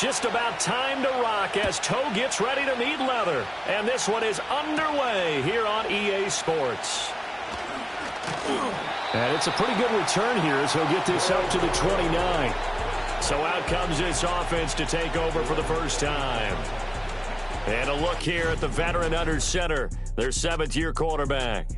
just about time to rock as Toe gets ready to meet leather. And this one is underway here on EA Sports. And it's a pretty good return here as he'll get this up to the 29. So out comes this offense to take over for the first time. And a look here at the veteran under center, their seventh-year quarterback.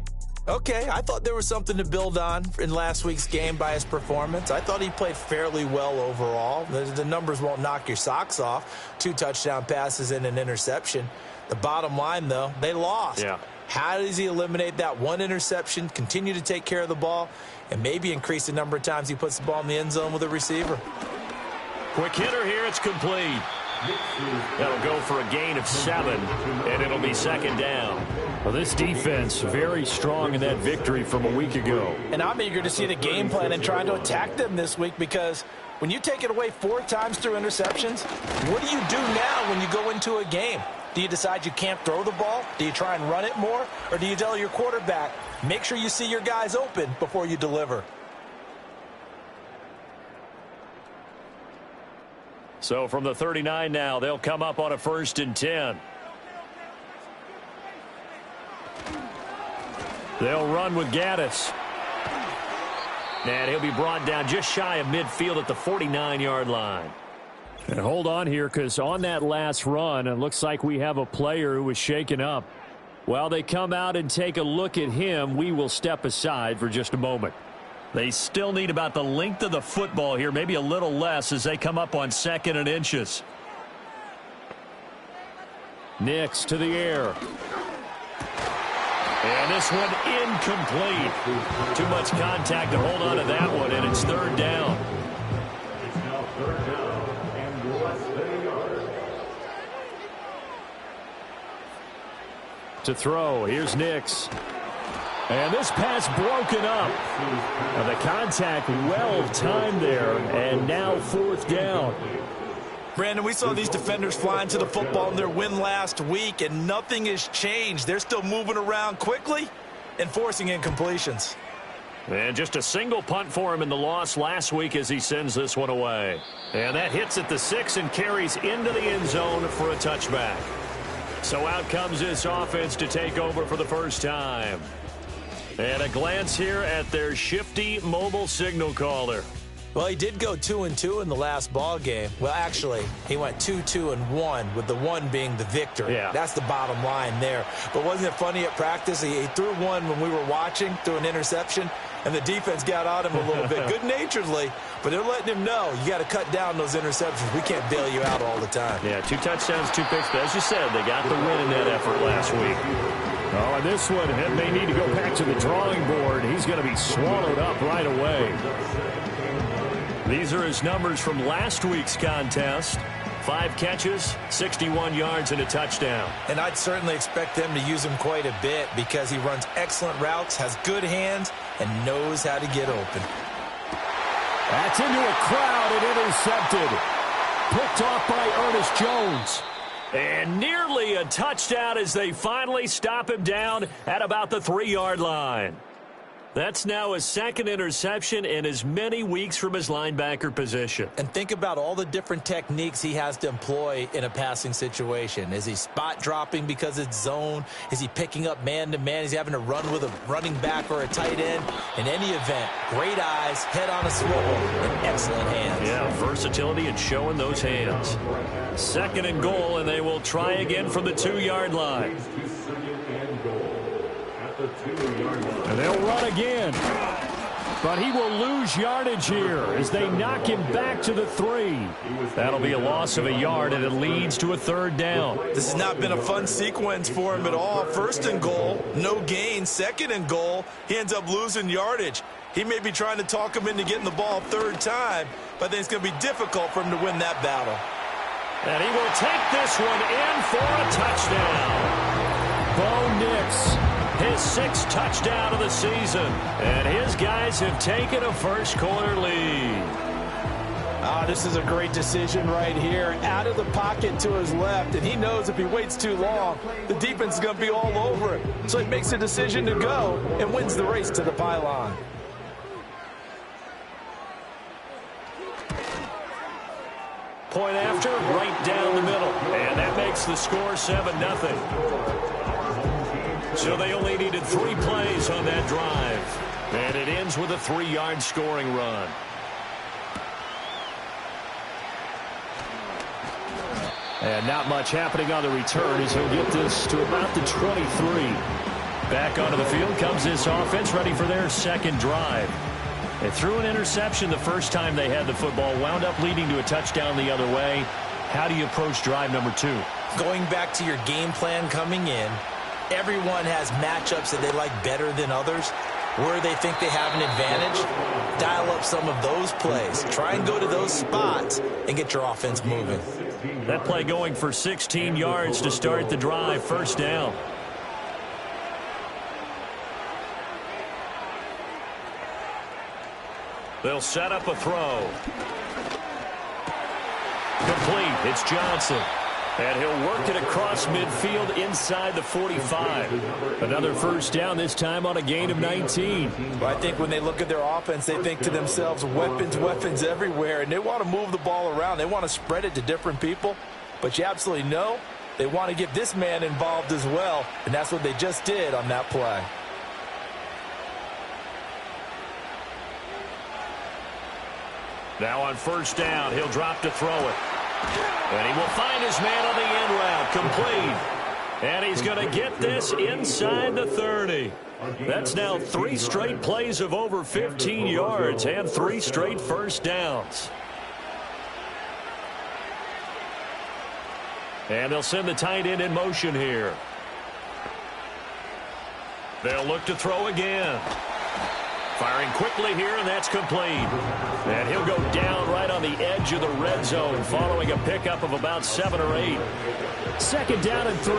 Okay, I thought there was something to build on in last week's game by his performance. I thought he played fairly well overall. The numbers won't knock your socks off. 2 touchdown passes and an interception. The bottom line, though, they lost. Yeah. How does he eliminate that one interception, continue to take care of the ball, and maybe increase the number of times he puts the ball in the end zone with a receiver? Quick hitter here, it's complete. That'll go for a gain of 7, and it'll be second down. Well, this defense very strong in that victory from a week ago. And I'm eager to see the game plan and trying to attack them this week, because when you take it away 4 times through interceptions, what do you do now when you go into a game? Do you decide you can't throw the ball? Do you try and run it more? Or do you tell your quarterback, make sure you see your guys open before you deliver? So from the 39 now, they'll come up on a 1st and 10. They'll run with Gaddis. And he'll be brought down just shy of midfield at the 49-yard line. And hold on here, because on that last run, it looks like we have a player who was shaken up. While they come out and take a look at him, we will step aside for just a moment. They still need about the length of the football here, maybe a little less as they come up on 2nd and inches. Nix to the air. And this one incomplete. Too much contact to hold on to that one, and it's 3rd down. It's now 3rd down and less than a yard. To throw, here's Nix. And this pass broken up. Now the contact well timed there, and now 4th down. Brandon, we saw these defenders flying to the football in their win last week, and nothing has changed. They're still moving around quickly and forcing incompletions. And just a single punt for him in the loss last week as he sends this one away. And that hits at the 6 and carries into the end zone for a touchback. So out comes this offense to take over for the first time. And a glance here at their shifty mobile signal caller. Well, he did go 2-2 in the last ball game. Well, actually, he went 2-2-1, with the 1 being the victor. Yeah. That's the bottom line there. But wasn't it funny at practice? He threw one when we were watching, threw an interception, and the defense got on him a little bit, good-naturedly. But they're letting him know, you got to cut down those interceptions. We can't bail you out all the time. Yeah, 2 touchdowns, 2 picks. But as you said, they got the win in that effort last week. Oh, and this one, it may need to go back to the drawing board. He's going to be swallowed up right away. These are his numbers from last week's contest. 5 catches, 61 yards, and a touchdown. And I'd certainly expect them to use him quite a bit because he runs excellent routes, has good hands, and knows how to get open. That's into a crowd and intercepted. Picked off by Ernest Jones. And nearly a touchdown as they finally stop him down at about the 3-yard line. That's now his 2nd interception in as many weeks from his linebacker position. And think about all the different techniques he has to employ in a passing situation. Is he spot dropping because it's zone? Is he picking up man-to-man? Is he having to run with a running back or a tight end? In any event, great eyes, head on a swivel, and excellent hands. Yeah, versatility and showing those hands. 2nd and goal, and they will try again from the 2-yard line. And they'll run again. But he will lose yardage here as they knock him back to the 3. That'll be a loss of a yard, and it leads to a 3rd down. This has not been a fun sequence for him at all. 1st and goal, no gain. 2nd and goal, he ends up losing yardage. He may be trying to talk him into getting the ball 3rd time, but I think it's going to be difficult for him to win that battle. And he will take this one in for a touchdown. Bo Nix. His 6th touchdown of the season. And his guys have taken a first-quarter lead. This is a great decision right here. Out of the pocket to his left, and he knows if he waits too long, the defense is going to be all over it. So he makes a decision to go and wins the race to the pylon. point after, right down the middle. And that makes the score 7-0. So they only needed 3 plays on that drive. And it ends with a 3-yard scoring run. And not much happening on the return as he'll get this to about the 23. Back onto the field comes this offense, ready for their second drive. They threw an interception the first time they had the football, wound up leading to a touchdown the other way. How do you approach drive number 2? Going back to your game plan coming in, everyone has matchups that they like better than others. Where they think they have an advantage, dial up some of those plays. Try and go to those spots and get your offense moving. That play going for 16 yards to start the drive. First down. They'll set up a throw. Complete. It's Johnson. And he'll work it across midfield inside the 45. Another first down, this time on a gain of 19. Well, I think when they look at their offense, they think to themselves, weapons, weapons everywhere. And they want to move the ball around. They want to spread it to different people. But you absolutely know they want to get this man involved as well. And that's what they just did on that play. Now on first down, he'll drop to throw it. And he will find his man on the end route, complete. And he's going to get this inside the 30. That's now 3 straight plays of over 15 yards and 3 straight first downs. And they'll send the tight end in motion here. They'll look to throw again. Firing quickly here, and that's complete. And he'll go down right on the edge of the red zone following a pickup of about 7 or 8. Second down and 3.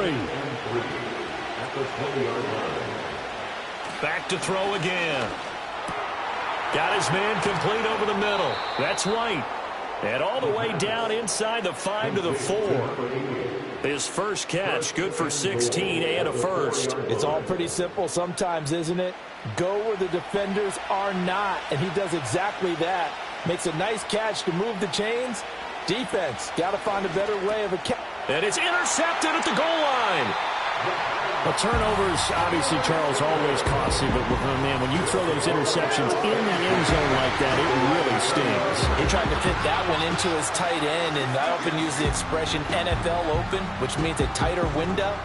Back to throw again. Got his man complete over the middle. That's White. And all the way down inside the 5 to the 4. His first catch, good for 16 and a first. It's all pretty simple sometimes, isn't it? Go where the defenders are not, and he does exactly that. Makes a nice catch to move the chains. Defense, got to find a better way of a catch. And it's intercepted at the goal line. Well, turnovers, obviously, Charles, always costly, but man, when you throw those interceptions in the end zone like that, it really stings. He tried to fit that one into his tight end, and I often use the expression NFL open, which means a tighter window.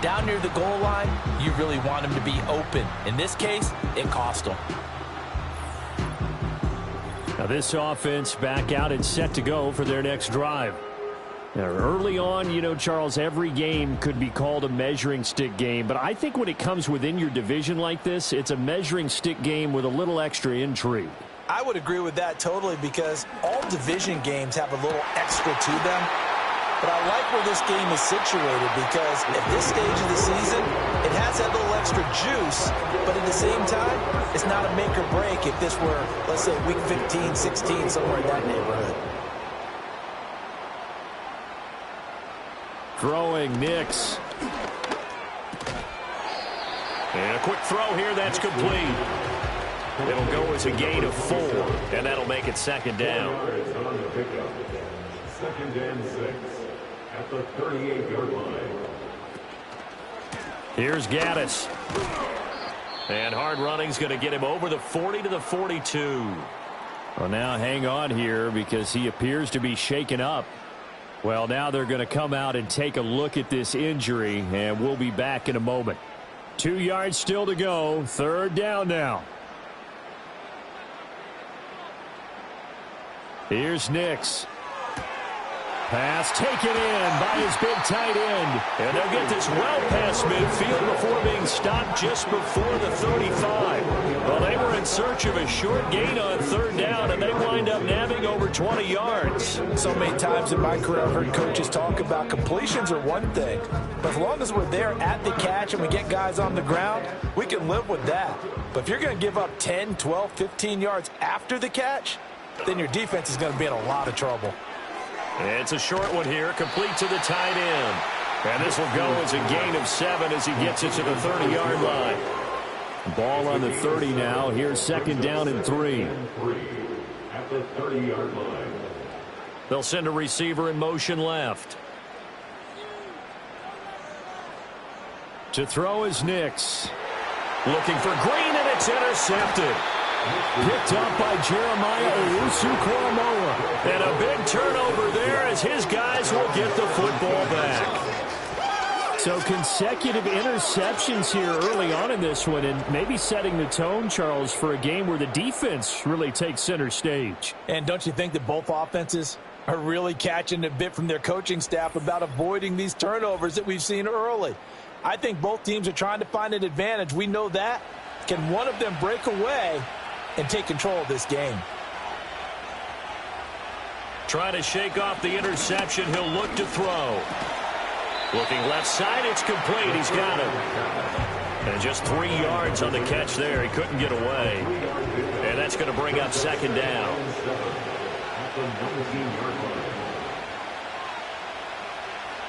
Down near the goal line, you really want him to be open. In this case, it cost him. Now this offense back out and set to go for their next drive. Now, early on, you know, Charles, every game could be called a measuring stick game, but I think when it comes within your division like this, it's a measuring stick game with a little extra intrigue. I would agree with that totally because all division games have a little extra to them. But I like where this game is situated because at this stage of the season, it has that little extra juice, but at the same time, it's not a make or break if this were, let's say, week 15, 16, somewhere in that neighborhood. Throwing Nix. And a quick throw here, that's complete. It'll go as a gain of 4, and that'll make it second down. Second and 6 at the 38-yard line. Here's Gaddis. And hard running's going to get him over the 40 to the 42. Well, now hang on here because he appears to be shaken up. Well, now they're going to come out and take a look at this injury, and we'll be back in a moment. 2 yards still to go. Third down now. Here's Nix. Pass taken in by his big tight end. And they'll get this well past midfield before being stopped just before the 35. Well, they were in search of a short gain on third down, and they wind up nabbing over 20 yards. So many times in my career, I've heard coaches talk about completions are one thing. But as long as we're there at the catch and we get guys on the ground, we can live with that. But if you're going to give up 10, 12, 15 yards after the catch, then your defense is going to be in a lot of trouble. It's a short one here, complete to the tight end. And this will go as a gain of 7 as he gets it to the 30-yard line. Ball on the 30 now. Here's second down and 3. At the 30-yard line. They'll send a receiver in motion left. To throw is Nix. Looking for Green, and it's intercepted. Picked up by Jeremiah Owusu-Koramoah. And a big turnover there as his guys will get the football back. So consecutive interceptions here early on in this one, and maybe setting the tone, Charles, for a game where the defense really takes center stage. And don't you think that both offenses are really catching a bit from their coaching staff about avoiding these turnovers that we've seen early? I think both teams are trying to find an advantage. We know that. Can one of them break away and take control of this game? Trying to shake off the interception. He'll look to throw. Looking left side, it's complete. He's got it. And just 3 yards on the catch there. He couldn't get away. And that's going to bring up second down.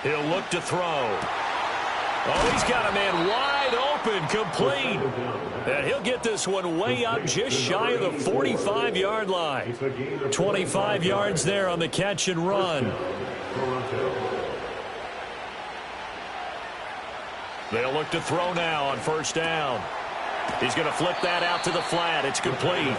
He'll look to throw. Oh, he's got a man wide open, complete. And he'll get this one way up just shy of the 45-yard line. 25 yards there on the catch and run. They'll look to throw now on first down. He's going to flip that out to the flat. It's complete.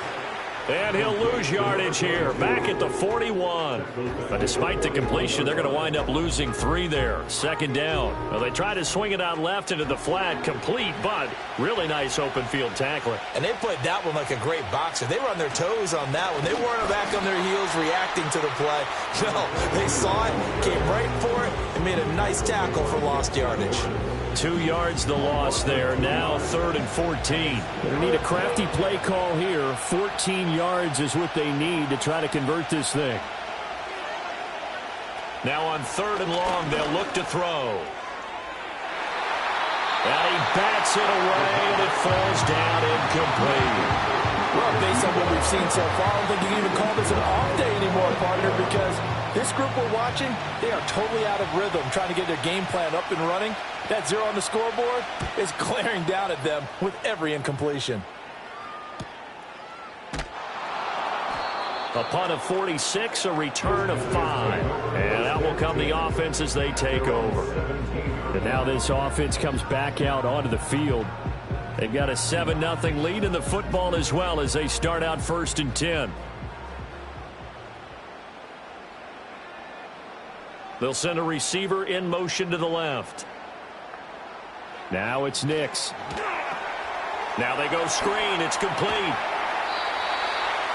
And he'll lose yardage here, back at the 41. But despite the completion, they're going to wind up losing 3 there. Second down. Well, they try to swing it out left into the flat, complete, but really nice open field tackling. And they played that one like a great boxer. They were on their toes on that one. They weren't back on their heels reacting to the play. No, they saw it, came right for it, and made a nice tackle for lost yardage. 2 yards the loss there. Now 3rd and 14. They need a crafty play call here. 14 yards is what they need to try to convert this thing. Now on 3rd and long, they'll look to throw. And he bats it away, and it falls down incomplete. Well, based on what we've seen so far, I don't think you can even call this an off day anymore, partner, because this group we're watching, they are totally out of rhythm, trying to get their game plan up and running. That 0 on the scoreboard is glaring down at them with every incompletion. A punt of 46, a return of 5. And out will come the offense as they take over. And now this offense comes back out onto the field. They've got a 7-0 lead in the football as well as they start out 1st and 10. They'll send a receiver in motion to the left. Now it's Nix. Now they go screen. It's complete.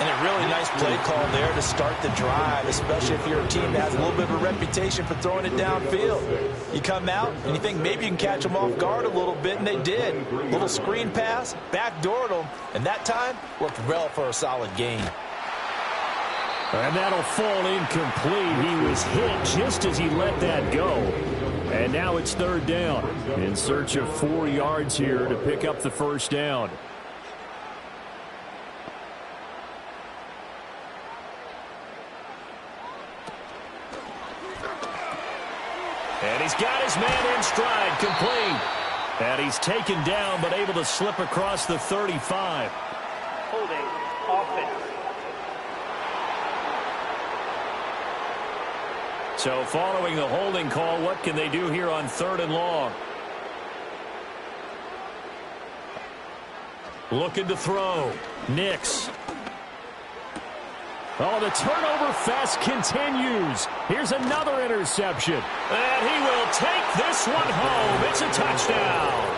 And a really nice play call there to start the drive, especially if you're a team that has a little bit of a reputation for throwing it downfield. You come out and you think maybe you can catch them off guard a little bit, and they did. Little screen pass, backdoored them, and that time worked well for a solid gain. And that'll fall incomplete. He was hit just as he let that go. And now it's 3rd down. In search of 4 yards here to pick up the first down. And he's got his man in stride, complete. And he's taken down, but able to slip across the 35. Holding offense. So following the holding call, what can they do here on 3rd and long? Looking to throw. Nix. Oh, the turnover fest continues. Here's another interception. And he will take this one home. It's a touchdown.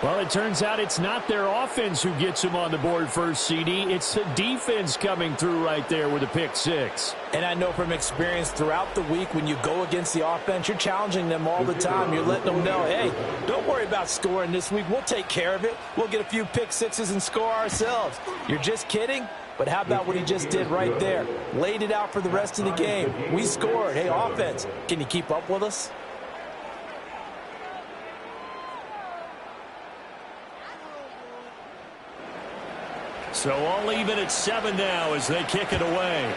Well, it turns out it's not their offense who gets him on the board first, CD. It's the defense coming through right there with a pick 6. And I know from experience throughout the week, when you go against the offense, you're challenging them all the time. You're letting them know, hey, don't worry about scoring this week. We'll take care of it. We'll get a few pick 6s and score ourselves. You're just kidding? But how about what he just did right there? Laid it out for the rest of the game. We scored. Hey, offense, can you keep up with us? So all even at 7 now as they kick it away.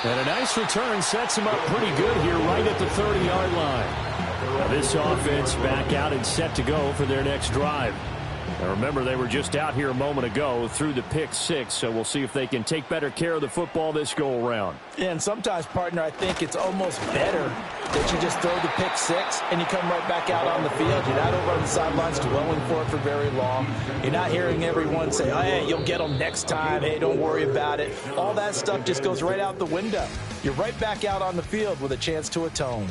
And a nice return sets him up pretty good here right at the 30-yard line. Now this offense back out and set to go for their next drive. Now remember, they were just out here a moment ago through the pick six, so we'll see if they can take better care of the football this go-around. Yeah, and sometimes, partner, I think it's almost better that you just throw the pick six and you come right back out on the field. You're not over on the sidelines dwelling for it for very long. You're not hearing everyone say, oh, hey, you'll get them next time. Hey, don't worry about it. All that stuff just goes right out the window. You're right back out on the field with a chance to atone.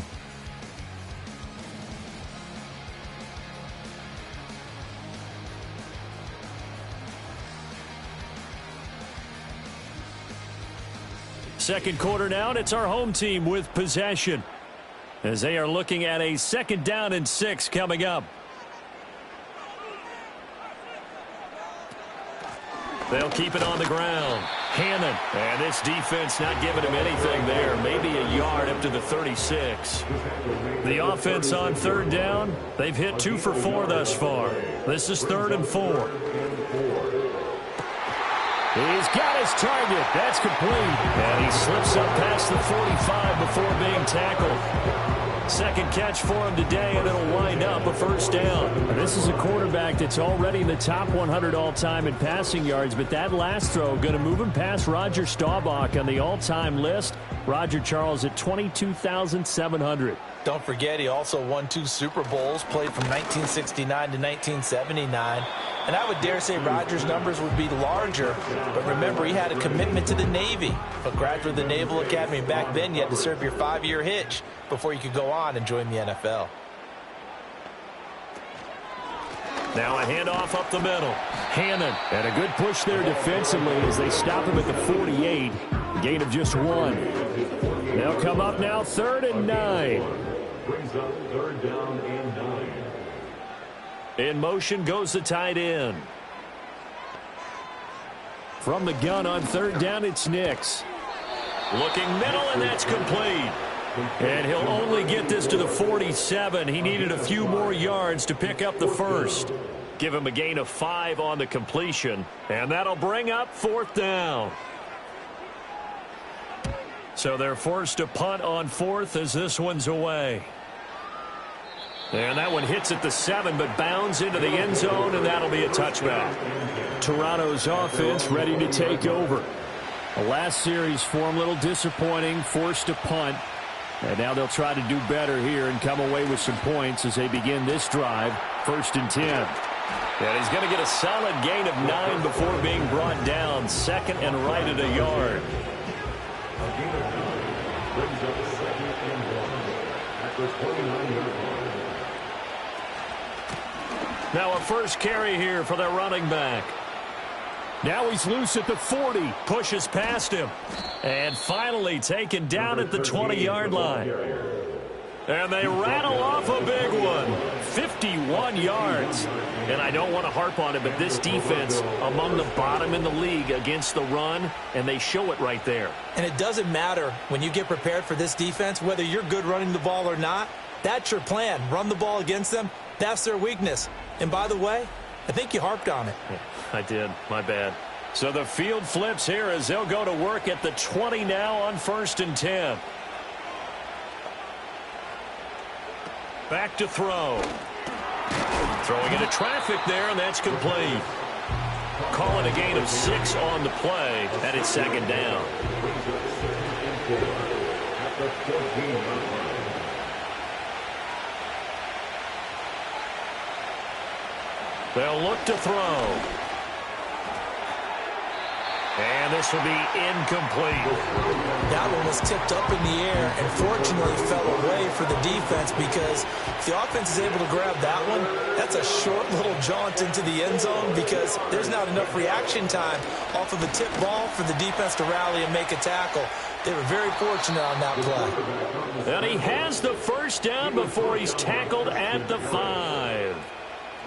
Second quarter now, and it's our home team with possession as they are looking at a 2nd down and 6 coming up. They'll keep it on the ground. Hannon, and this defense not giving him anything there. Maybe a yard up to the 36. The offense on 3rd down, they've hit 2 for 4 thus far. This is 3rd and 4. He's got his target. That's complete. And he slips up past the 45 before being tackled. Second catch for him today, and it'll wind up a 1st down. This is a quarterback that's already in the top 100 all-time in passing yards, but that last throw going to move him past Roger Staubach on the all-time list. Roger Charles at 22,700. Don't forget, he also won 2 Super Bowls, played from 1969 to 1979. And I would dare say Rodgers' numbers would be larger, but remember, he had a commitment to the Navy. A graduate of the Naval Academy. Back then, you had to serve your 5-year hitch before you could go on and join the NFL. Now a handoff up the middle. Hannon, and a good push there defensively as they stop him at the 48. Gain of just 1. They'll come up now 3rd and 9. Brings up 3rd down and 9. In motion goes the tight end. From the gun on 3rd down, it's Nix. Looking middle, and that's complete. And he'll only get this to the 47. He needed a few more yards to pick up the 1st. Give him a gain of 5 on the completion, and that'll bring up 4th down. So they're forced to punt on 4th as this one's away. And that one hits at the 7, but bounds into the end zone, and that'll be a touchback. Toronto's offense ready to take over. The last series for them, a little disappointing, forced to punt. And now they'll try to do better here and come away with some points as they begin this drive, 1st and 10. And he's going to get a solid gain of 9 before being brought down, 2nd and right at a yard. Brings up 2nd and 1 at the 29-yard line. Now a first carry here for their running back. Now he's loose at the 40. Pushes past him. And finally taken down at the 20-yard line. And they rattle off a big one. 51 yards. And I don't want to harp on it, but this defense among the bottom in the league against the run, and they show it right there. And it doesn't matter when you get prepared for this defense, whether you're good running the ball or not. That's your plan. Run the ball against them. That's their weakness. And by the way, I think you harped on it. I did. My bad. So the field flips here as they'll go to work at the 20 now on 1st and 10. Back to throw. Throwing into traffic there, and that's complete. Calling a gain of 6 on the play, and it's 2nd down. They'll look to throw. And this will be incomplete. That one was tipped up in the air and fortunately fell away for the defense, because if the offense is able to grab that one, that's a short little jaunt into the end zone because there's not enough reaction time off of a tip ball for the defense to rally and make a tackle. They were very fortunate on that play. And he has the 1st down before he's tackled at the 5.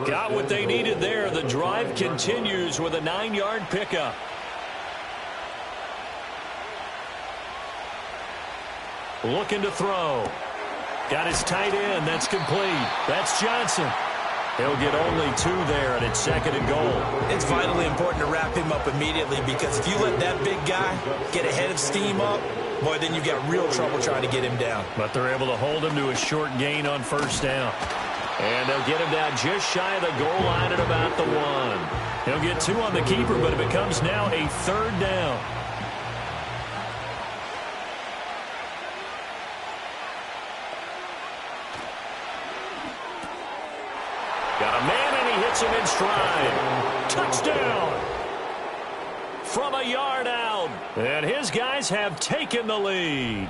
Got what they needed there. The drive continues with a 9-yard pickup. Looking to throw. Got his tight end. That's complete. That's Johnson. He'll get only 2 there, and it's 2nd and goal. It's vitally important to wrap him up immediately, because if you let that big guy get a head of steam up, Boy, then you've got real trouble trying to get him down. But they're able to hold him to a short gain on first down. And they'll get him down just shy of the goal line at about the 1. He'll get 2 on the keeper, but it becomes now a 3rd down. Got a man, and he hits him in stride. Touchdown! From a yard out. And his guys have taken the lead.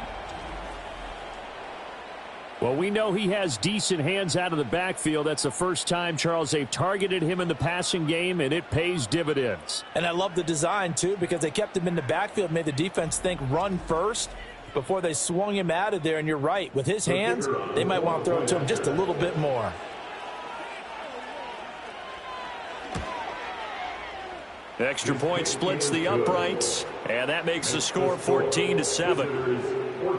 Well, we know he has decent hands out of the backfield. That's the first time, Charles, they've targeted him in the passing game, and it pays dividends. And I love the design, too, because they kept him in the backfield, made the defense think run first before they swung him out of there. And you're right. With his hands, they might want to throw it to him just a little bit more. Extra point splits the uprights, and that makes the score 14-7.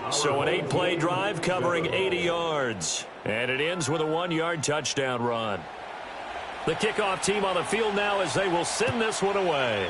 So an 8-play drive covering 80 yards. And it ends with a 1-yard touchdown run. The kickoff team on the field now as they will send this one away.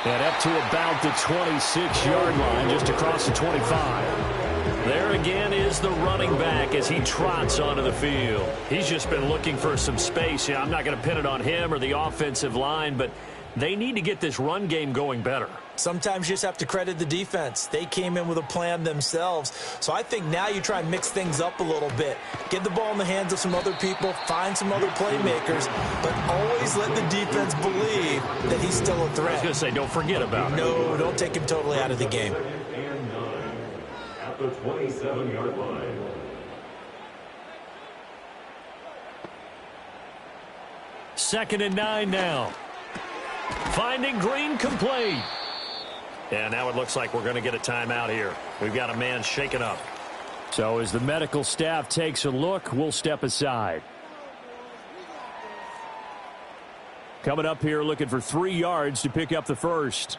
And up to about the 26-yard line, just across the 25. There again is the running back as he trots onto the field. He's just been looking for some space. Yeah, I'm not going to pin it on him or the offensive line, but they need to get this run game going better. Sometimes you just have to credit the defense. They came in with a plan themselves. So I think now you try and mix things up a little bit. Get the ball in the hands of some other people, find some other playmakers, but always let the defense believe that he's still a threat. I was going to say, don't forget about it. No, don't take him totally out of the game. At the 27-yard line. Second and 9 now. Finding Green complete. And now it looks like we're going to get a timeout here. We've got a man shaken up. So as the medical staff takes a look, we'll step aside. Coming up here looking for 3 yards to pick up the first.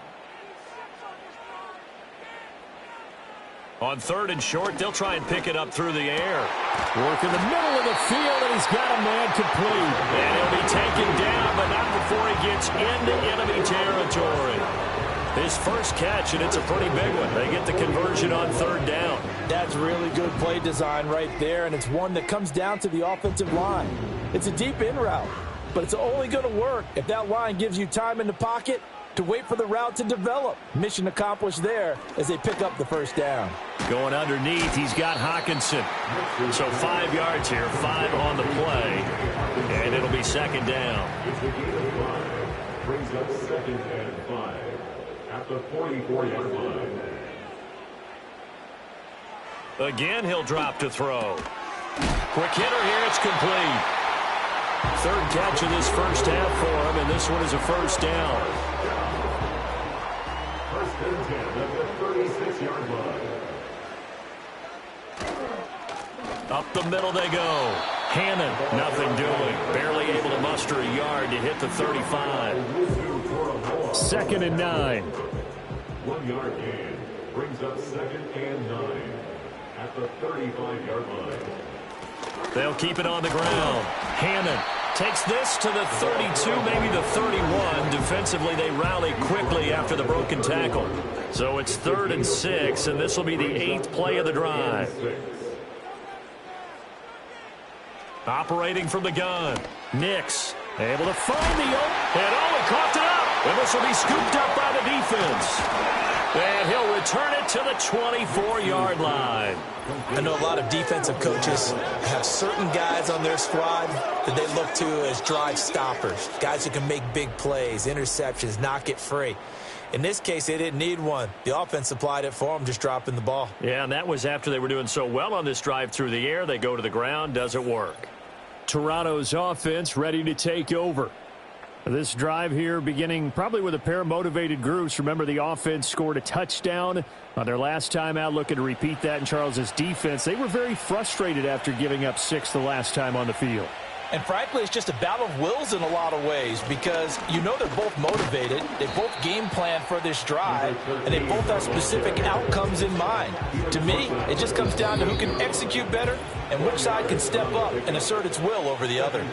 On 3rd and short, they'll try and pick it up through the air. Work in the middle of the field, and he's got a man complete. And he'll be taken down, but not before he gets into enemy territory. His first catch, and it's a pretty big one. They get the conversion on 3rd down. That's really good play design right there, and it's one that comes down to the offensive line. It's a deep in route, but it's only going to work if that line gives you time in the pocket to wait for the route to develop. Mission accomplished there as they pick up the first down. Going underneath, he's got Hawkinson. So 5 yards here, 5 on the play, and it'll be 2nd down. It's a gain of 5. Brings up 2nd and 5 at the 44-yard line. Again, he'll drop to throw. Quick hitter here, it's complete. 3rd catch of this first half for him, and this one is a first down. First and 10 at the 36-yard line. Up the middle they go. Hannon, nothing doing. Barely able to muster a yard to hit the 35. 2nd and 9. 1 yard gain. Brings up 2nd and 9 at the 35-yard line. They'll keep it on the ground. Hannon takes this to the 32, maybe the 31. Defensively, they rally quickly after the broken tackle. So it's 3rd and 6, and this will be the 8th play of the drive. Operating from the gun. Nix able to find the open. And he caught it up. And this will be scooped up by the defense. And he'll return it to the 24-yard line. I know a lot of defensive coaches have certain guys on their squad that they look to as drive stoppers, guys who can make big plays, interceptions, knock it free. In this case, they didn't need one. The offense supplied it for them, just dropping the ball. Yeah, and that was after they were doing so well on this drive through the air. They go to the ground, doesn't work. Toronto's offense ready to take over. This drive here beginning probably with a pair of motivated groups. Remember, the offense scored a touchdown on their last time out, looking to repeat that in Charles's defense. They were very frustrated after giving up 6 the last time on the field. And frankly, it's just a battle of wills in a lot of ways because you know they're both motivated. They both game plan for this drive, and they both have specific outcomes in mind. To me, it just comes down to who can execute better and which side can step up and assert its will over the other.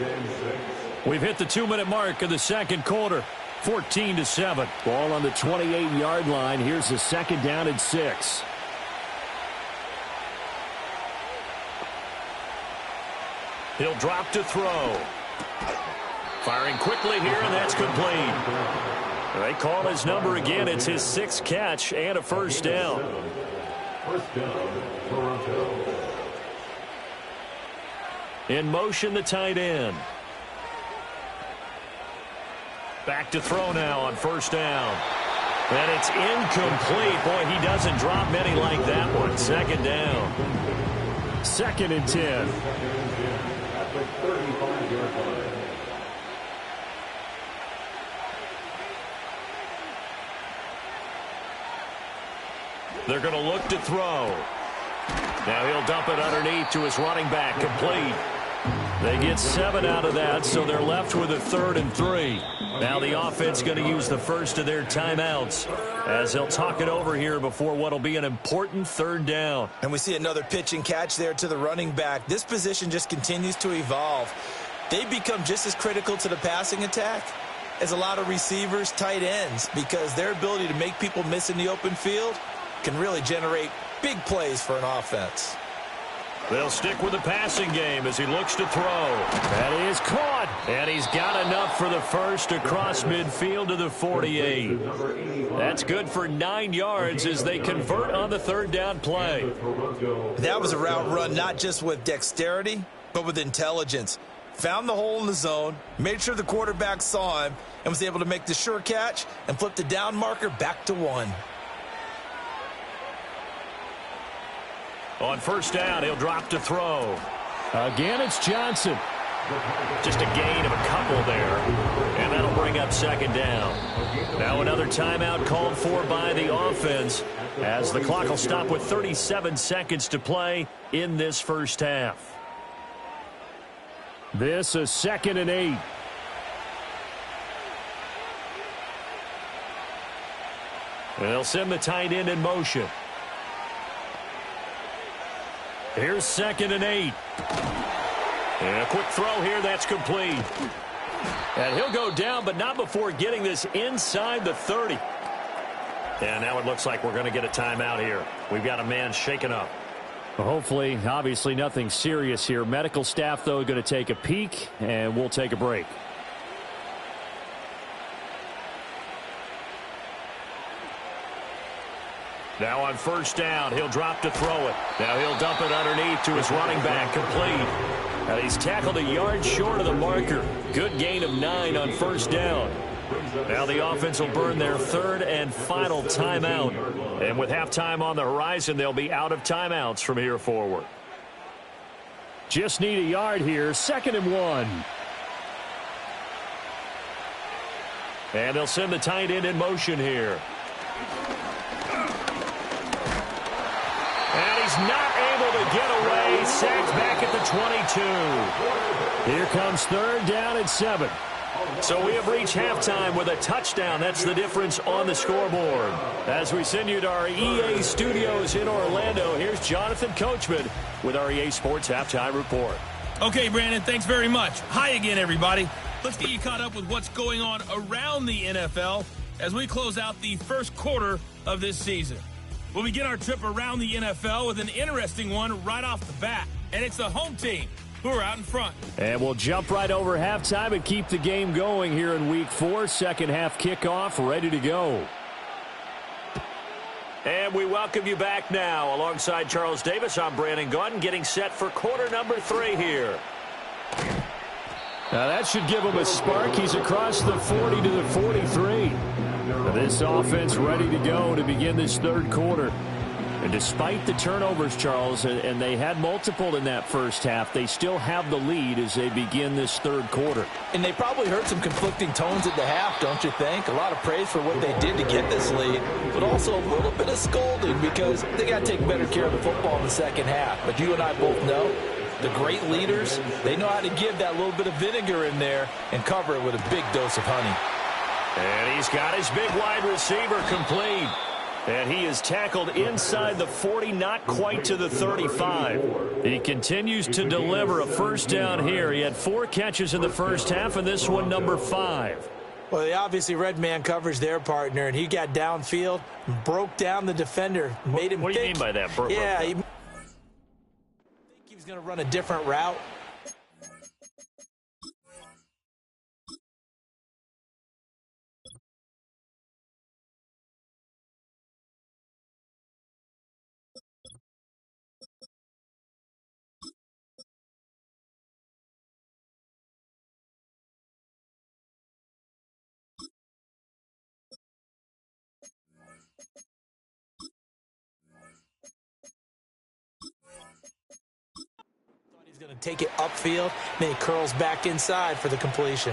We've hit the 2-minute mark of the second quarter. 14-7. Ball on the 28-yard line. Here's the second down and 6. He'll drop to throw. Firing quickly here, and that's complete. They call his number again. It's his 6th catch and a first down. First down, Toronto. In motion, the tight end. Back to throw now on first down. And it's incomplete. Boy, he doesn't drop many like that one. Second down. 2nd and 10. At the 35-yard line. They're going to look to throw. Now he'll dump it underneath to his running back. Complete. They get 7 out of that, so they're left with a 3rd and 3. Now the offense going to use the first of their timeouts as they'll talk it over here before what will be an important 3rd down. And we see another pitch and catch there to the running back. This position just continues to evolve. They become just as critical to the passing attack as a lot of receivers, tight ends, because their ability to make people miss in the open field can really generate big plays for an offense. They'll stick with the passing game as he looks to throw. That is caught. And he's got enough for the first across midfield to the 48. That's good for 9 yards as they convert on the 3rd down play. That was a route run not just with dexterity, but with intelligence. Found the hole in the zone, made sure the quarterback saw him, and was able to make the sure catch and flip the down marker back to 1. On first down, he'll drop to throw. Again, it's Johnson. Just a gain of a couple there. And that'll bring up 2nd down. Now another timeout called for by the offense as the clock will stop with 37 seconds to play in this first half. This is 2nd and 8. They'll send the tight end in motion. Here's 2nd and 8. And a quick throw here, that's complete. And he'll go down, but not before getting this inside the 30. And now it looks like we're going to get a timeout here. We've got a man shaken up. Well, hopefully, obviously nothing serious here. Medical staff, though, going to take a peek, and we'll take a break. Now on first down, he'll drop to throw it. Now he'll dump it underneath to his running back, complete. And he's tackled a yard short of the marker. Good gain of 9 on first down. Now the offense will burn their 3rd and final timeout. And with halftime on the horizon, they'll be out of timeouts from here forward. Just need a yard here. 2nd and 1. And they'll send the tight end in motion here. And he's not able to get away. Sacked back at the 22. Here comes 3rd down and 7. So we have reached halftime with a touchdown. That's the difference on the scoreboard. As we send you to our EA studios in Orlando, here's Jonathan Coachman with our EA Sports Halftime Report. Okay, Brandon, thanks very much. Hi again, everybody. Let's get you caught up with what's going on around the NFL as we close out the first quarter of this season. We'll begin our trip around the NFL with an interesting one right off the bat, and it's the home team who are out in front. And we'll jump right over halftime and keep the game going here in Week 4. Second half kickoff, ready to go. And we welcome you back now. Alongside Charles Davis, I'm Brandon Gaudin, getting set for quarter number 3 here. Now that should give him a spark. He's across the 40 to the 43. This offense ready to go to begin this 3rd quarter. And despite the turnovers, Charles, and they had multiple in that first half, they still have the lead as they begin this 3rd quarter. And they probably heard some conflicting tones at the half, don't you think? A lot of praise for what they did to get this lead, but also a little bit of scolding because they got to take better care of the football in the second half. But you and I both know the great leaders, they know how to give that little bit of vinegar in there and cover it with a big dose of honey. And he's got his big wide receiver complete. And he is tackled inside the 40, not quite to the 35. He continues to deliver a first down here. He had 4 catches in the first half, and this one number 5. Well, they obviously read man coverage their partner, and he got downfield, broke down the defender, made him What do you mean by that? Yeah, he was going to run a different route. He's going to take it upfield, then he curls back inside for the completion.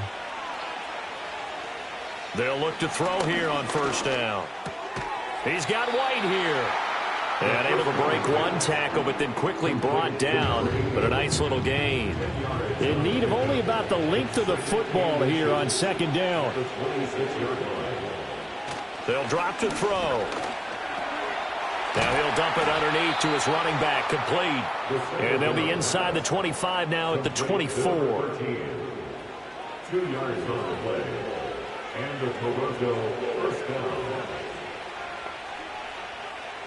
They'll look to throw here on first down. He's got White here. And able to break one tackle, but then quickly brought down. But a nice little gain. In need of only about the length of the football here on second down. They'll drop to throw. Now he'll dump it underneath to his running back, complete. And they'll be inside the 25 now at the 24. 2 yards on the play. And the Toronto first down.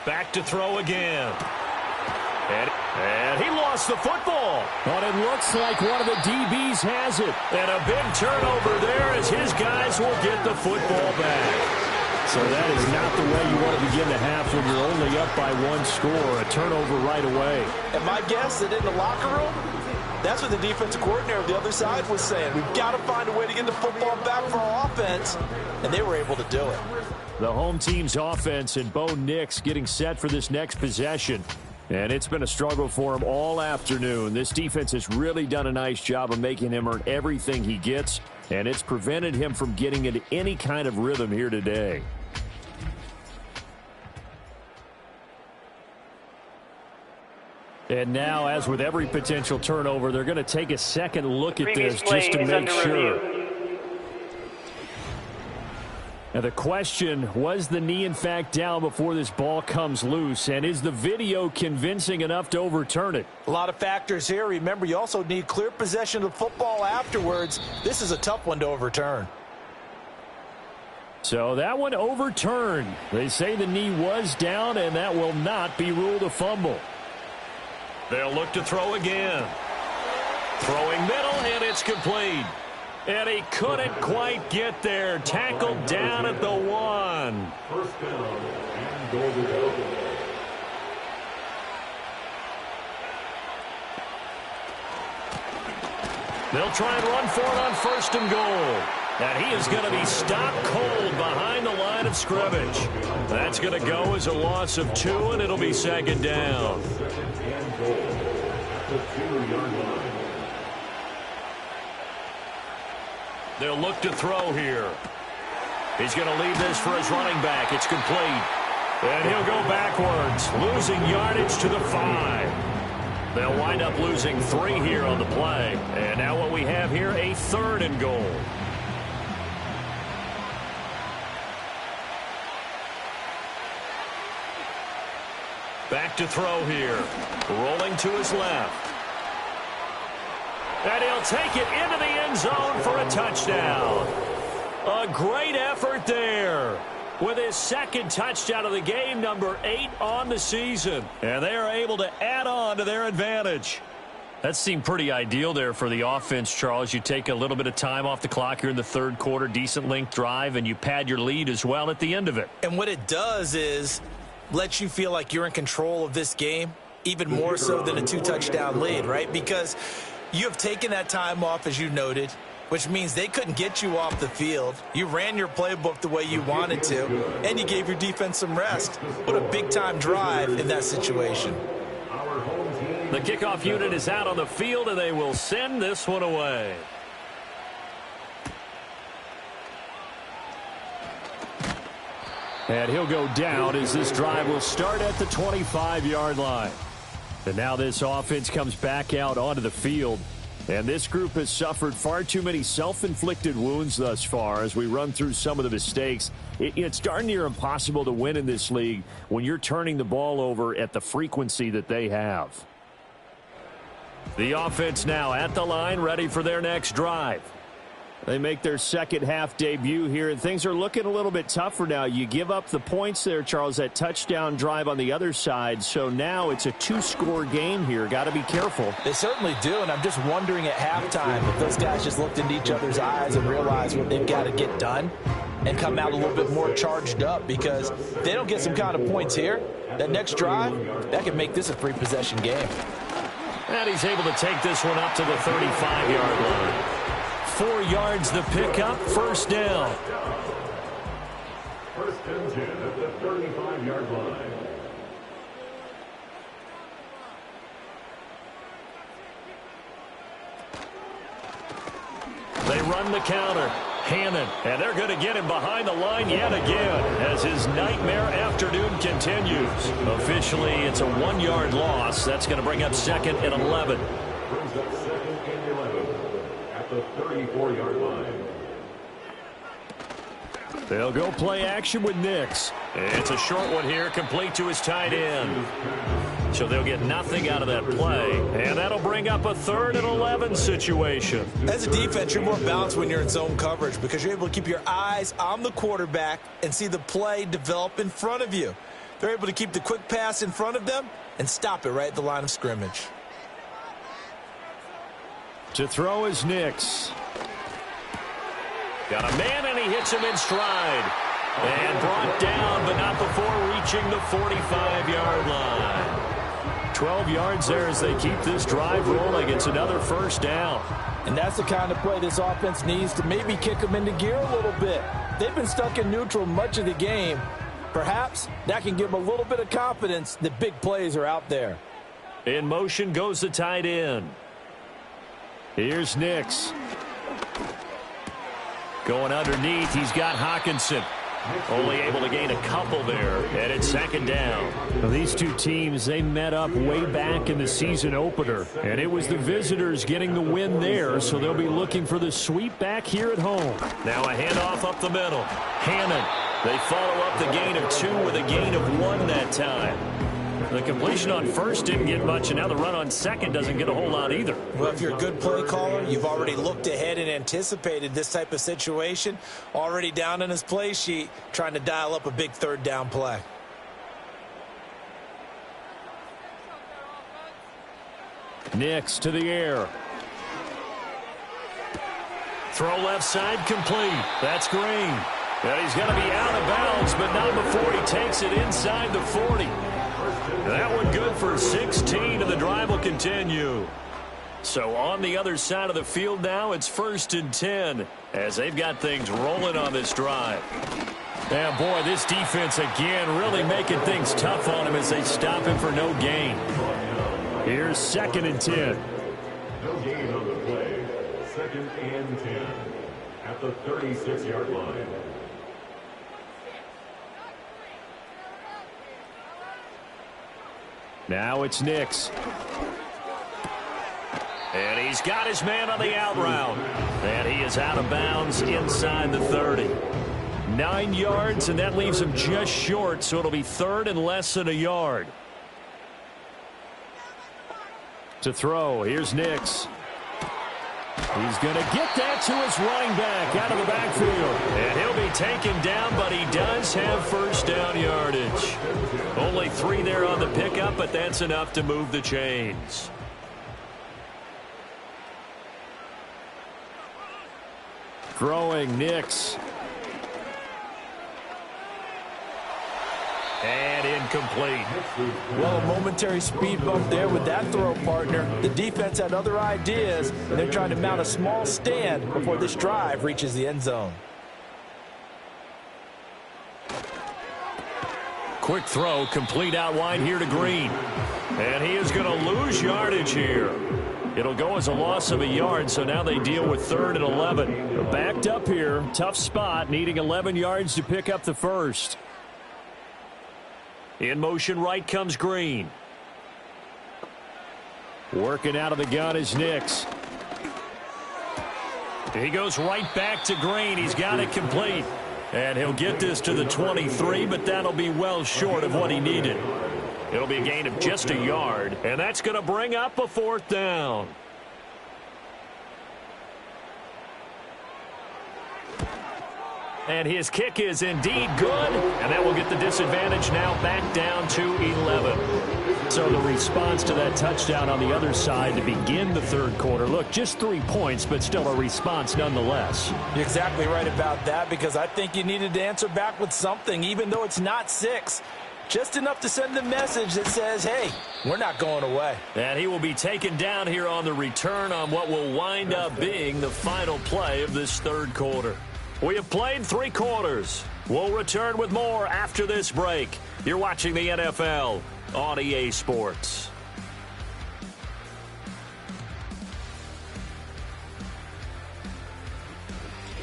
Back to throw again. And he lost the football. But it looks like one of the DBs has it. And a big turnover there as his guys will get the football back. So that is not the way you want to begin the half when you're only up by 1 score. A turnover right away. And my guess that in the locker room, that's what the defensive coordinator of the other side was saying. We've got to find a way to get the football back for our offense. And they were able to do it. The home team's offense and Bo Nix getting set for this next possession. And it's been a struggle for him all afternoon. This defense has really done a nice job of making him earn everything he gets. And it's prevented him from getting into any kind of rhythm here today. And now, as with every potential turnover, they're going to take a second look at this just to make sure. Now the question, was the knee in fact down before this ball comes loose? And is the video convincing enough to overturn it? A lot of factors here. Remember, you also need clear possession of the football afterwards. This is a tough one to overturn. So that one overturned. They say the knee was down, and that will not be ruled a fumble. They'll look to throw again. Throwing middle, and it's complete. And he couldn't quite get there. Tackled down at the 1. First down and goal to go. They'll try and run for it on first and goal. And he is going to be stopped cold behind the line of scrimmage. That's going to go as a loss of 2, and it'll be second down. Second and goal at the 2-yard line. They'll look to throw here. He's going to leave this for his running back. It's complete. And he'll go backwards, losing yardage to the 5. They'll wind up losing 3 here on the play. And now what we have here, a 3rd and goal. Back to throw here. Rolling to his left. And he'll take it into the end zone for a touchdown. A great effort there with his second touchdown of the game, number 8 on the season. And they are able to add on to their advantage. That seemed pretty ideal there for the offense, Charles. You take a little bit of time off the clock here in the 3rd quarter, decent length drive, and you pad your lead as well at the end of it. And what it does is lets you feel like you're in control of this game, even more so than a 2-touchdown lead, right? Because you have taken that time off, as you noted, which means they couldn't get you off the field. You ran your playbook the way you wanted to, and you gave your defense some rest. What a big-time drive in that situation. The kickoff unit is out on the field, and they will send this one away. And he'll go down as this drive will start at the 25-yard line. And now this offense comes back out onto the field. And this group has suffered far too many self-inflicted wounds thus far as we run through some of the mistakes. It's darn near impossible to win in this league when you're turning the ball over at the frequency that they have. The offense now at the line, ready for their next drive. They make their second half debut here, and things are looking a little bit tougher now. You give up the points there, Charles, that touchdown drive on the other side. So now it's a two-score game here. Got to be careful. They certainly do, and I'm just wondering at halftime if those guys just looked into each other's eyes and realized what they've got to get done and come out a little bit more charged up, because if they don't get some kind of points here, that next drive, that could make this a free-possession game. And he's able to take this one up to the 35-yard line. 4 yards the pickup, first down. First and 10 at the 35-yard line. They run the counter. Hannon, and they're going to get him behind the line yet again as his nightmare afternoon continues. Officially, it's a 1-yard loss. That's going to bring up second and 11. Brings up second and 11 at the 34-yard line. They'll go play action with Nix. It's a short one here, complete to his tight end. So they'll get nothing out of that play, and that'll bring up a 3rd and 11 situation. As a defense, you're more balanced when you're in zone coverage because you're able to keep your eyes on the quarterback and see the play develop in front of you. They're able to keep the quick pass in front of them and stop it right at the line of scrimmage. To throw is Nix. Got a man, and he hits him in stride. And brought down, but not before reaching the 45-yard line. 12 yards there as they keep this drive rolling. It's another first down. And that's the kind of play this offense needs to maybe kick them into gear a little bit. They've been stuck in neutral much of the game. Perhaps that can give them a little bit of confidence that big plays are out there. In motion goes the tight end. Here's Nix. Going underneath, he's got Hawkinson. Only able to gain a couple there, and it's second down. Well, these two teams, they met up way back in the season opener, and it was the visitors getting the win there, so they'll be looking for the sweep back here at home. Now a handoff up the middle. Hannon, they follow up the gain of 2 with a gain of 1 that time. The completion on first didn't get much, and now the run on second doesn't get a whole lot either. Well, if you're a good play caller, you've already looked ahead and anticipated this type of situation. Already down in his play sheet, trying to dial up a big 3rd down play. Nix to the air. Throw left side complete. That's Green. And he's going to be out of bounds, but not before he takes it inside the 40. That one good for 16, and the drive will continue. So on the other side of the field now, it's 1st and 10 as they've got things rolling on this drive. Yeah, boy, this defense again really making things tough on him as they stop him for no gain. Here's 2nd and 10. No gain on the play. 2nd and 10 at the 36-yard line. Now it's Nix. And he's got his man on the out route. And he is out of bounds inside the 30. 9 yards, and that leaves him just short, so it'll be 3rd and less than a yard. To throw, here's Nix. He's going to get that to his running back out of the backfield. And he'll be taken down, but he does have first down yardage. Only 3 there on the pickup, but that's enough to move the chains. Throwing Nix. And incomplete. Well, a momentary speed bump there with that throw, partner. The defense had other ideas, and they're trying to mount a small stand before this drive reaches the end zone. Quick throw, complete out wide here to Green. And he is going to lose yardage here. It'll go as a loss of a yard, so now they deal with 3rd and 11. They're backed up here, tough spot, needing 11 yards to pick up the first. In motion right comes Green. Working out of the gun is Nix. He goes right back to Green. He's got it complete. And he'll get this to the 23, but that'll be well short of what he needed. It'll be a gain of just a yard, and that's going to bring up a 4th down. And his kick is indeed good, and that will get the disadvantage now back down to 11. So the response to that touchdown on the other side to begin the third quarter. Look, just 3 points, but still a response nonetheless. You're exactly right about that, because I think you needed to answer back with something, even though it's not 6. Just enough to send the message that says, hey, we're not going away. And he will be taken down here on the return on what will wind up being the final play of this third quarter. We have played 3 quarters. We'll return with more after this break. You're watching the NFL on EA Sports.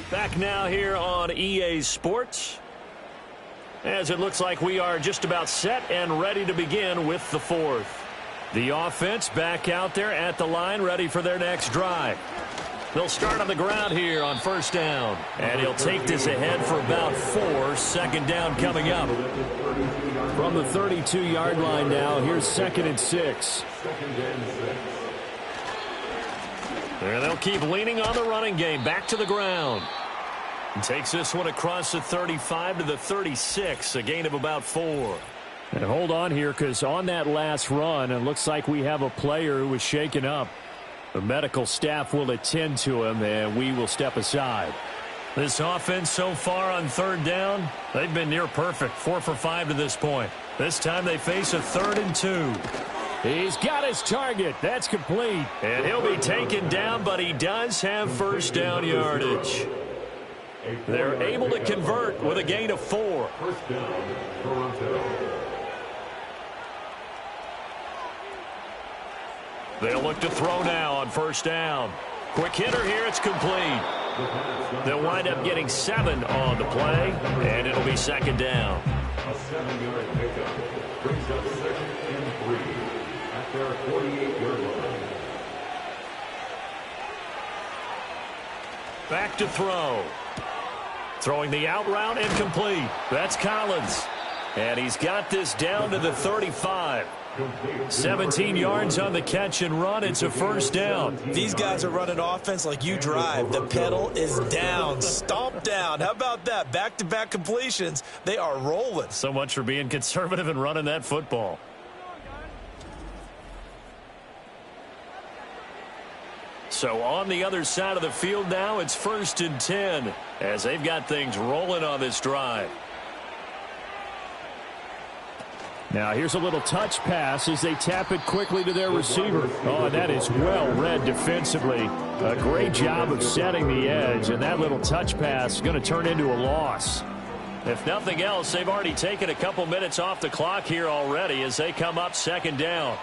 Back now here on EA Sports, as it looks like we are just about set and ready to begin with the 4th. The offense back out there at the line, ready for their next drive. They'll start on the ground here on 1st down. And he'll take this ahead for about 4. 2nd down coming up. From the 32-yard line now, here's 2nd and 6. And they'll keep leaning on the running game. Back to the ground. And takes this one across the 35 to the 36. A gain of about 4. And hold on here, because on that last run, it looks like we have a player who was shaken up. The medical staff will attend to him, and we will step aside. This offense so far on 3rd down, they've been near perfect. 4 for 5 to this point. This time they face a 3rd and 2. He's got his target. That's complete. And he'll be taken down, but he does have 1st down yardage. They're able to convert with a gain of 4. 1st down, Toronto. They'll look to throw now on 1st down. Quick hitter here, it's complete. They'll wind up getting 7 on the play, and it'll be 2nd down. A 7-yard pickup brings up 2nd and 3 at their 48-yard line. Back to throw. Throwing the out route and complete. That's Collins. And he's got this down to the 35. 17 yards on the catch and run. It's a 1st down. These guys are running offense like you drive. The pedal is down. Stomp down. How about that? Back-to-back completions. They are rolling. So much for being conservative and running that football. So on the other side of the field now, it's 1st and 10 as they've got things rolling on this drive. Now here's a little touch pass as they tap it quickly to their receiver. Oh, that is well read defensively. A great job of setting the edge, and that little touch pass is going to turn into a loss. If nothing else, they've already taken a couple minutes off the clock here already as they come up 2nd down.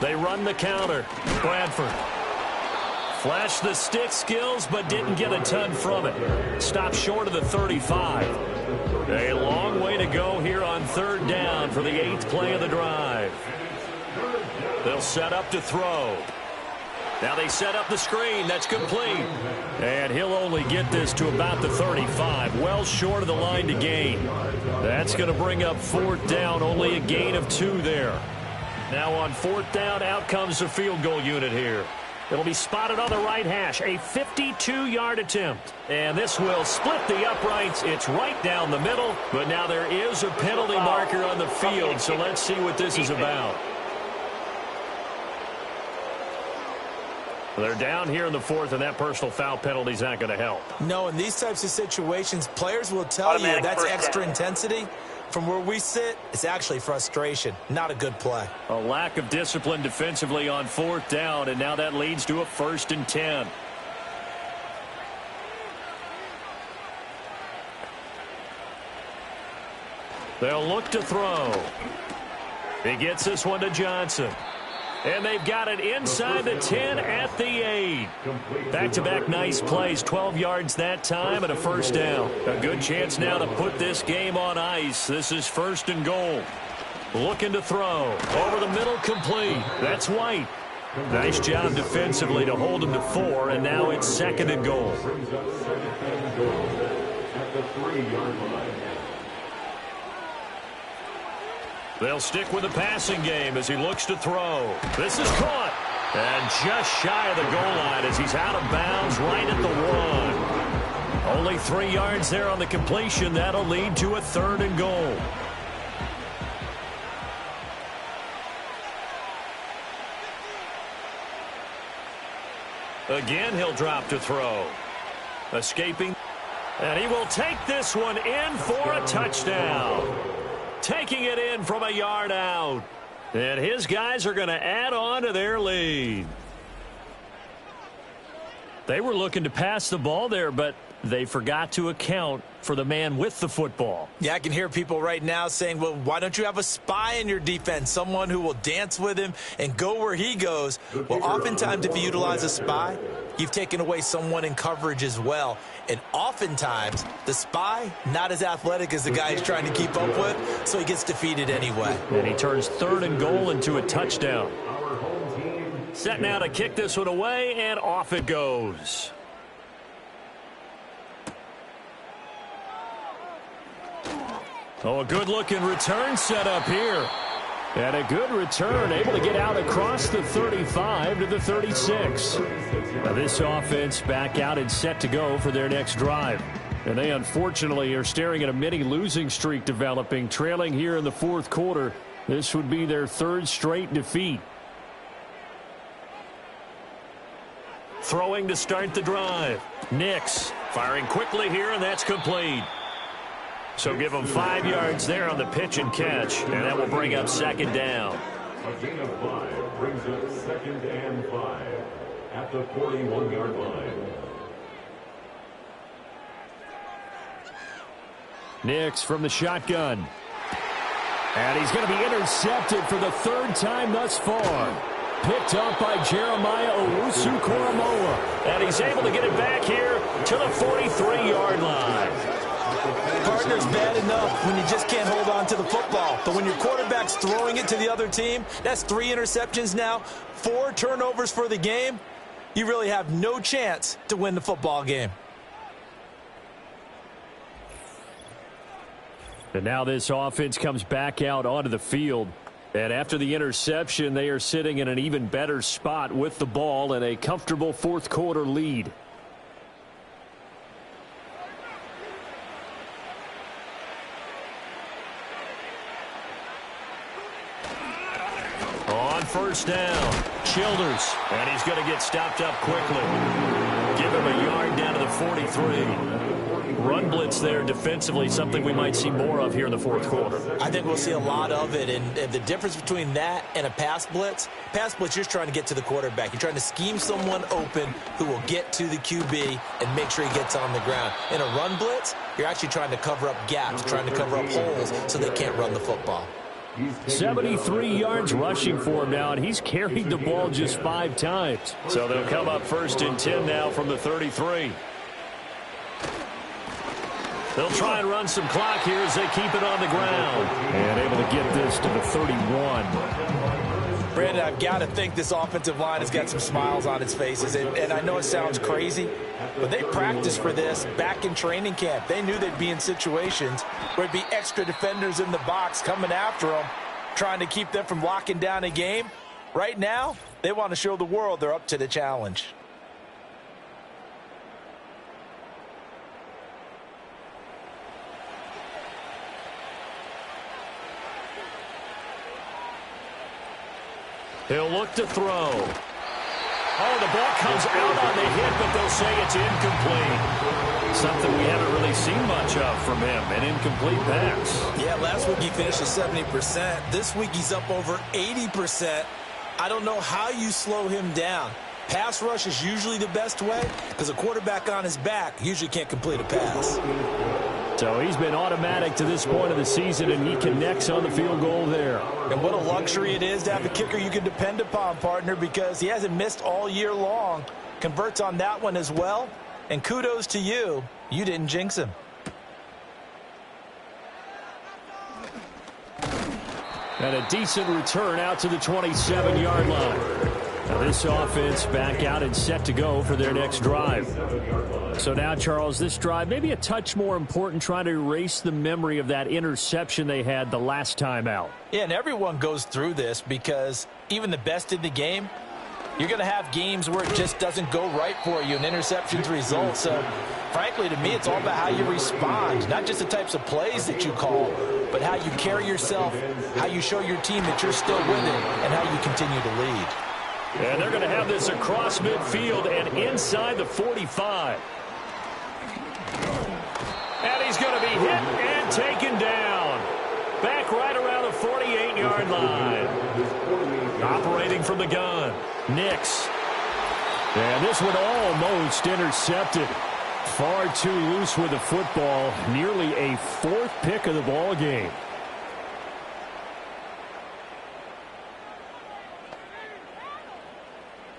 They run the counter. Bradford flashed the stick skills, but didn't get a ton from it. Stopped short of the 35. A long way to go here on 3rd down for the 8th play of the drive. They'll set up to throw. Now they set up the screen. That's complete. And he'll only get this to about the 35. Well short of the line to gain. That's going to bring up 4th down. Only a gain of 2 there. Now on 4th down, out comes the field goal unit here. It'll be spotted on the right hash. A 52-yard attempt. And this will split the uprights. It's right down the middle. But now there is a penalty marker on the field. So let's see what this is about. They're down here in the 4th, and that personal foul penalty is not going to help. No, in these types of situations, players will tell you that's extra intensity. From where we sit, it's actually frustration. Not a good play. A lack of discipline defensively on 4th down, and now that leads to a 1st and 10. They'll look to throw. He gets this one to Johnson. And they've got it inside the 10 at the 8. Back-to-back nice plays, 12 yards that time and a 1st down. A good chance now to put this game on ice. This is 1st and goal. Looking to throw. Over the middle, complete. That's White. Nice job defensively to hold him to 4, and now it's 2nd and goal. Brings up 2nd and goal at the 3-yard line. They'll stick with the passing game as he looks to throw. This is caught. And just shy of the goal line as he's out of bounds right at the 1. Only 3 yards there on the completion. That'll lead to a 3rd and goal. Again, he'll drop to throw. Escaping. And he will take this one in for a touchdown. Taking it in from a yard out. And his guys are going to add on to their lead. They were looking to pass the ball there, but they forgot to account for the man with the football. Yeah, I can hear people right now saying, well, why don't you have a spy in your defense, someone who will dance with him and go where he goes? Well, oftentimes if you utilize a spy, you've taken away someone in coverage as well. And oftentimes, the spy, not as athletic as the guy he's trying to keep up with, so he gets defeated anyway. And he turns 3rd and goal into a touchdown. Set now to kick this one away, and off it goes. Oh, a good-looking return set up here. And a good return, able to get out across the 35 to the 36. Now this offense back out and set to go for their next drive. And they unfortunately are staring at a mini losing streak developing, trailing here in the 4th quarter. This would be their 3rd straight defeat. Throwing to start the drive. Nix firing quickly here, and that's complete. So give them 5 yards there on the pitch and catch, and that will bring up 2nd down. A gain of 5 brings up 2nd and 5 at the 41-yard line. Nix from the shotgun. And he's going to be intercepted for the 3rd time thus far. Picked up by Jeremiah Owusu-Koramoah. And he's able to get it back here to the 43-yard line. Partner's bad enough when you just can't hold on to the football. But when your quarterback's throwing it to the other team, that's 3 interceptions now, 4 turnovers for the game. You really have no chance to win the football game. And now this offense comes back out onto the field. And after the interception, they are sitting in an even better spot with the ball and a comfortable 4th quarter lead. On 1st down, Childers. And he's going to get stopped up quickly. Give him a yard down to the 43. Run blitz there defensively, something we might see more of here in the 4th quarter. I think we'll see a lot of it, and the difference between that and a pass blitz, you're just trying to get to the quarterback. You're trying to scheme someone open who will get to the QB and make sure he gets on the ground. In a run blitz, you're actually trying to cover up gaps, trying to cover up holes so they can't run the football. 73 yards rushing for him now, and he's carried the ball just 5 times. So they'll come up 1st and 10 now from the 33. They'll try and run some clock here as they keep it on the ground. And able to get this to the 31. Brandon, I've got to think this offensive line has got some smiles on its faces. And I know it sounds crazy, but they practiced for this back in training camp. They knew they'd be in situations where there'd be extra defenders in the box coming after them, trying to keep them from locking down a game. Right now, they want to show the world they're up to the challenge. He'll look to throw. Oh, the ball comes out on the hit, but they'll say it's incomplete. Something we haven't really seen much of from him, an incomplete pass. Yeah, last week he finished at 70%. This week he's up over 80%. I don't know how you slow him down. Pass rush is usually the best way because a quarterback on his back usually can't complete a pass. So he's been automatic to this point of the season, and he connects on the field goal there. And what a luxury it is to have a kicker you can depend upon, partner, because he hasn't missed all year long. Converts on that one as well. And kudos to you. You didn't jinx him. And a decent return out to the 27-yard line. Now this offense back out and set to go for their next drive. So now, Charles, this drive maybe a touch more important, trying to erase the memory of that interception they had the last time out. Yeah, and everyone goes through this because even the best in the game, you're going to have games where it just doesn't go right for you and interceptions result. So, frankly, to me, it's all about how you respond, not just the types of plays that you call, but how you carry yourself, how you show your team that you're still with it, and how you continue to lead. And they're going to have this across midfield and inside the 45. And he's going to be hit and taken down. Back right around the 48-yard line. Operating from the gun, Nix. And this one almost intercepted. Far too loose with the football. Nearly a fourth pick of the ball game.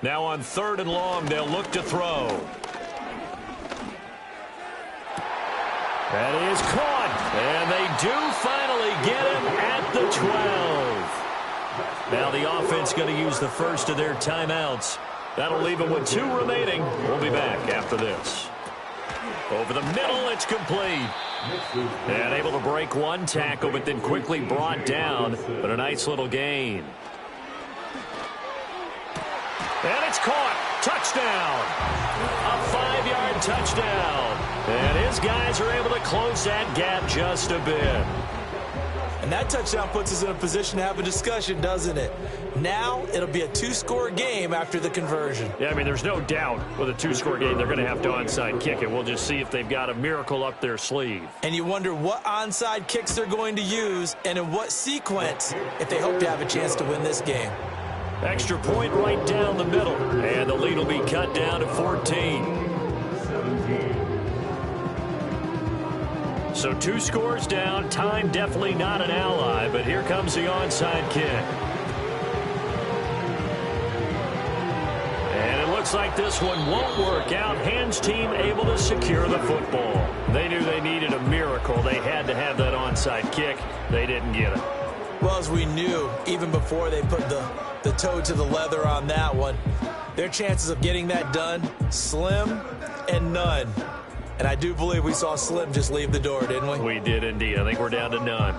Now on 3rd and long, they'll look to throw. That is caught. And they do finally get him at the 12. Now the offense going to use the first of their timeouts. That'll leave them with 2 remaining. We'll be back after this. Over the middle, it's complete. And able to break one tackle, but then quickly brought down. But a nice little gain. And it's caught. Touchdown. A 5-yard touchdown. And his guys are able to close that gap just a bit. And that touchdown puts us in a position to have a discussion, doesn't it? Now it'll be a 2-score game after the conversion. Yeah, I mean, there's no doubt with a 2-score game they're going to have to onside kick it. We'll just see if they've got a miracle up their sleeve. And you wonder what onside kicks they're going to use and in what sequence if they hope to have a chance to win this game. Extra point right down the middle. And the lead will be cut down to 14. So 2 scores down. Time definitely not an ally, but here comes the onside kick. And it looks like this one won't work out. Hands team able to secure the football. They knew they needed a miracle. They had to have that onside kick. They didn't get it. Well, as we knew, even before they put the toe to the leather on that one, their chances of getting that done, slim and none. And I do believe we saw Slim just leave the door, didn't we? We did indeed. I think we're down to none.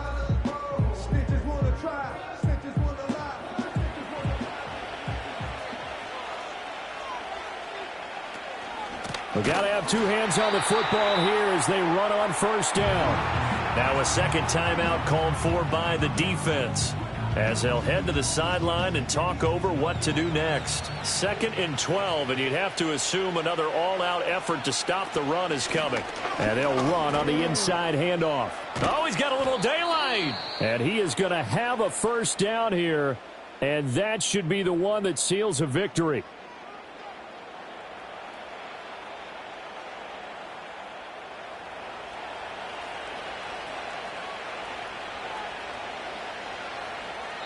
We got to have 2 hands on the football here as they run on 1st down. Now a second timeout called for by the defense, as they'll head to the sideline and talk over what to do next. 2nd and 12, and you'd have to assume another all-out effort to stop the run is coming. And they'll run on the inside handoff. Oh, he's got a little daylight. And he is going to have a 1st down here, and that should be the one that seals a victory.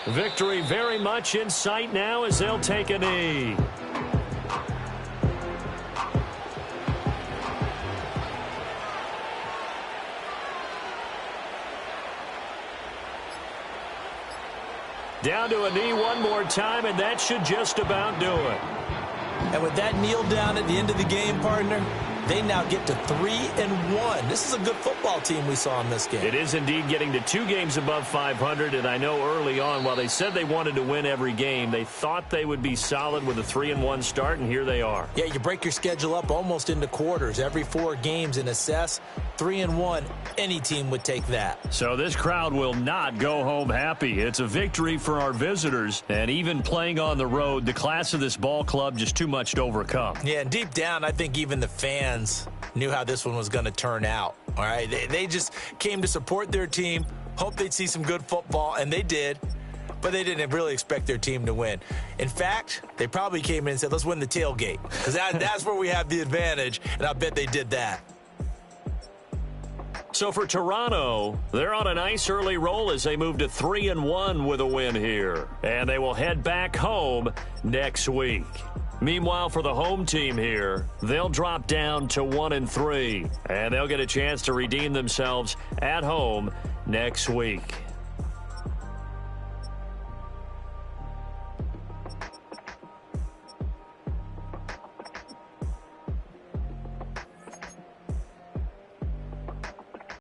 Victory very much in sight now as they'll take a knee. Down to a knee one more time, and that should just about do it. And with that kneel down at the end of the game, partner, they now get to 3-1. This is a good football team we saw in this game. It is indeed getting to 2 games above 500, and I know early on, while they said they wanted to win every game, they thought they would be solid with a 3-1 start, and here they are. Yeah, you break your schedule up almost into quarters, every 4 games, and assess 3-1. Any team would take that. So this crowd will not go home happy. It's a victory for our visitors, and even playing on the road, the class of this ball club just too much to overcome. Yeah, and deep down, I think even the fans knew how this one was going to turn out. All right, they just came to support their team, hoped they'd see some good football, and they did, but they didn't really expect their team to win. In fact, they probably came in and said, let's win the tailgate, because that's where we have the advantage, and I bet they did that. So for Toronto, they're on a nice early roll as they move to 3-1 with a win here, and they will head back home next week. Meanwhile, for the home team here, they'll drop down to 1-3, and they'll get a chance to redeem themselves at home next week.